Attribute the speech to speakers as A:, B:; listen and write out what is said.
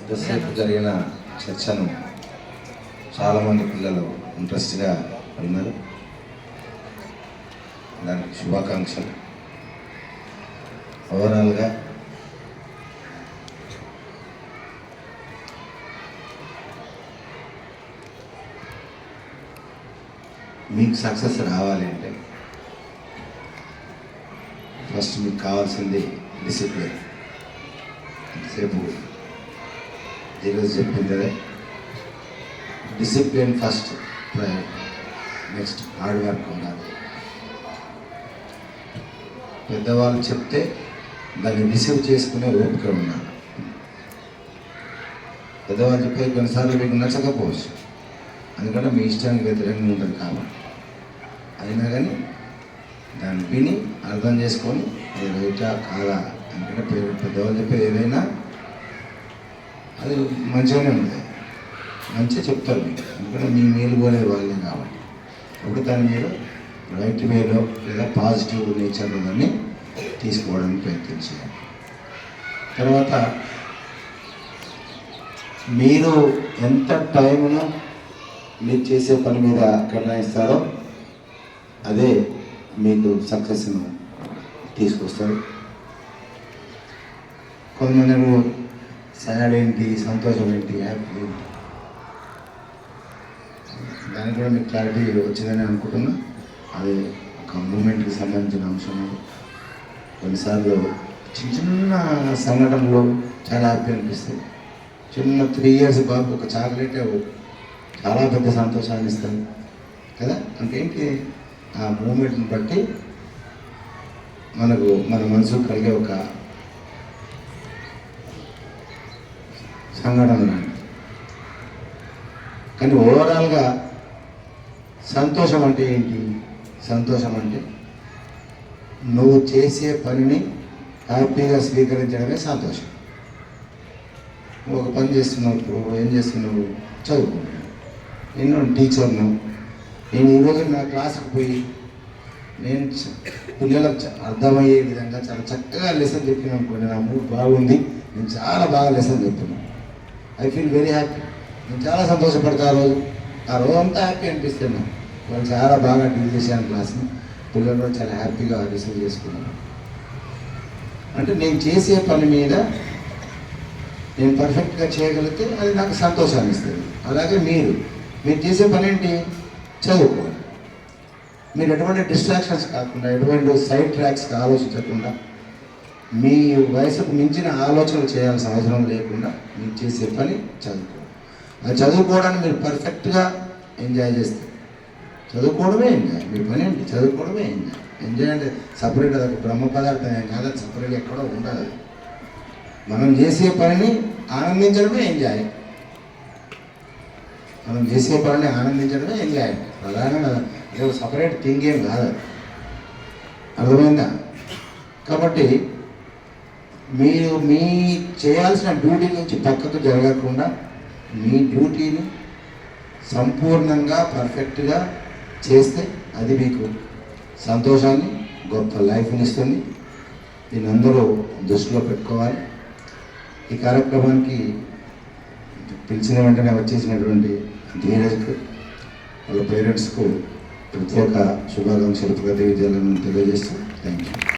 A: ఇంతసేపు జరిగిన చర్చను చాలామంది పిల్లలు ఇంట్రెస్ట్గా విన్నారు. దానికి శుభాకాంక్షలు. ఓవరాల్గా మీకు సక్సెస్ రావాలి అంటే ఫస్ట్ మీకు కావాల్సింది డిసిప్లిన్. ఎంతసేపు ఈరోజు చెప్పింది అదే, discipline first, next hard work ఉండాలి. పెద్దవాళ్ళు చెప్తే దాన్ని రిసీవ్ చేసుకునే ఓపిక ఉండాలి. పెద్దవాళ్ళు చెప్పే కొన్నిసార్లు మీకు నచ్చకపోవచ్చు, ఎందుకంటే మీ ఇష్టానికి వ్యతిరేకంగా ఉంటుంది కాబట్టి. అయినా కానీ దాన్ని విని అర్థం చేసుకొని అది రైటా కాదా, ఎందుకంటే పెద్దవాళ్ళు చెప్పేది ఏదైనా అది మంచిగానే ఉంటుంది, మంచిగా చెప్తారు మీకు, ఎందుకంటే మీ మేలు కోరే వాళ్ళే కాబట్టి. అప్పుడు దాన్ని మీరు రైట్ వేలో లేదా పాజిటివ్ నేచర్లో దాన్ని తీసుకోవడానికి ప్రయత్నించాలి. తర్వాత మీరు ఎంత టైంను మీరు చేసే పని మీద కేటాయిస్తారో అదే మీకు సక్సెస్ను తీసుకొస్తారు. కొంతమంది సాడ్ ఏంటి, సంతోషం ఏంటి, హ్యాపీ ఏంటి, దానికి కూడా మీకు క్లారిటీ వచ్చిందని అనుకుంటున్నా. అది ఒక మూమెంట్కి సంబంధించిన అంశం. కొన్నిసార్లు చిన్న చిన్న సంఘటనలు చాలా హ్యాపీ అనిపిస్తాయి. చిన్న 3 years బాబు ఒక చాక్లెటే చాలా పెద్ద సంతోషాన్ని ఇస్తాను కదా. అంతేంటి ఆ మూమెంట్ని బట్టి మన మనసుకు కలిగే ఒక సంఘటన. కానీ ఓవరాల్గా సంతోషం అంటే ఏంటి? సంతోషం అంటే నువ్వు చేసే పనిని హ్యాపీగా స్వీకరించడమే సంతోషం. నువ్వు ఒక పని చేస్తున్నావు, ఇప్పుడు ఏం చేస్తున్నావు? చదువుకుంటున్నావు. నేను టీచర్ను. నేను ఈరోజు నా క్లాసుకు పోయి నేను పిల్లలకు అర్థమయ్యే విధంగా చాలా చక్కగా లెసన్ చెప్పిన అనుకోండి, నా మూడ్ బాగుంది, నేను చాలా బాగా లెసన్ చెప్తున్నాను. I feel very happy. నేను చాలా సంతోషపడతాను. ఆ రోజు అంతా హ్యాపీ అనిపిస్తున్నాను. వాళ్ళు చాలా బాగా డీల్ చేశాను క్లాస్ని, పిల్లలు కూడా చాలా హ్యాపీగా రిసీవ్ చేసుకున్నాను. అంటే నేను చేసే పని మీద నేను పర్ఫెక్ట్గా చేయగలిగితే అది నాకు సంతోషాన్ని ఇస్తుంది. అలాగే మీరు చేసే పని ఏంటి? చదువుకోవాలి. మీరు ఎటువంటి డిస్ట్రాక్షన్స్ కాకుండా, ఎటువంటి సైడ్ ట్రాక్స్కి ఆలోచించకుండా, మీ వయసుకు మించిన ఆలోచనలు చేయాల్సిన అవసరం లేకుండా మీరు చేసే పని చదువుకోవాలి. అది చదువుకోవడానికి మీరు పర్ఫెక్ట్గా ఎంజాయ్ చేస్తారు. చదువుకోవడమే ఎంజాయ్. మీ పని ఏంటి? చదువుకోవడమే ఎంజాయ్. ఎంజాయ్ అంటే సపరేట్, అది బ్రహ్మ పదార్థం ఏం కాదు, అది సపరేట్ ఎక్కడో ఉండదు. మనం చేసే పనిని ఆనందించడమే ఎంజాయ్. మనం చేసే పనిని ఆనందించడమే ఎంజాయ్. ప్రధానంగా ఏదో సపరేట్ థింగ్ ఏం కాదు. అర్థమైందా? కాబట్టి మీరు మీ చేయాల్సిన డ్యూటీ నుంచి పక్కకు జరగకుండా మీ డ్యూటీని సంపూర్ణంగా పర్ఫెక్ట్గా చేస్తే అది మీకు సంతోషాన్ని, గొప్ప లైఫ్ని ఇస్తుంది. దీన్ని అందరూ దృష్టిలో పెట్టుకోవాలి. ఈ కార్యక్రమానికి పిలిచిన వెంటనే వచ్చేసినటువంటి ధీరజ్కు, వాళ్ళ పేరెంట్స్కు ప్రత్యేక శుభాకాంక్షలు, ప్రతి విద్యాలయం తెలియజేస్తూ థ్యాంక్ యూ.